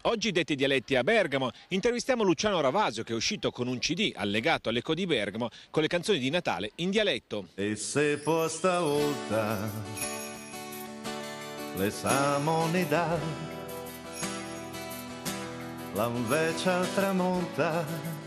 Oggi detti dialetti a Bergamo, intervistiamo Luciano Ravasio che è uscito con un CD allegato all'Eco di Bergamo con le canzoni di Natale in dialetto. E se può stavolta le samonidad, la invece al tramonta.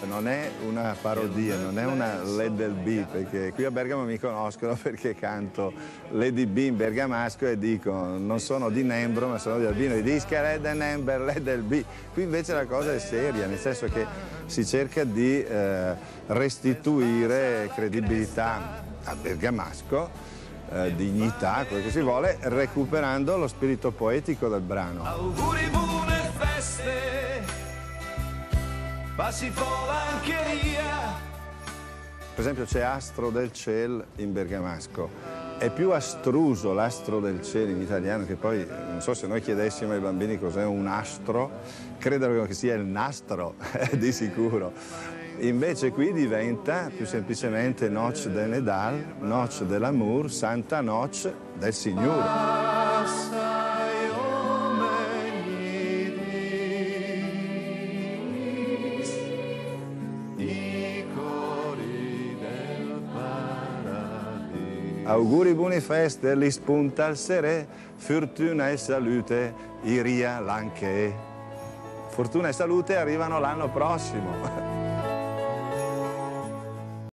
Non è una parodia, non è una Lady B, perché qui a Bergamo mi conoscono perché canto Lady B in bergamasco e dico non sono di Nembro ma sono di Albino, i dischi Lady Nember, Lady B. Qui invece la cosa è seria, nel senso che si cerca di restituire credibilità al bergamasco, dignità, quello che si vuole, recuperando lo spirito poetico del brano. Auguri, buone feste! Passi polancheria. Per esempio c'è Astro del Ciel in bergamasco. È più astruso l'astro del cielo in italiano, che poi non so se noi chiedessimo ai bambini cos'è un astro, credono che sia il nastro, di sicuro. Invece qui diventa più semplicemente Noche de Nadal, Noche de l'Amour, Santa Noche del Signore. Auguri, buone feste, li spunta il sere, fortuna e salute, iria l'anche. Fortuna e salute arrivano l'anno prossimo.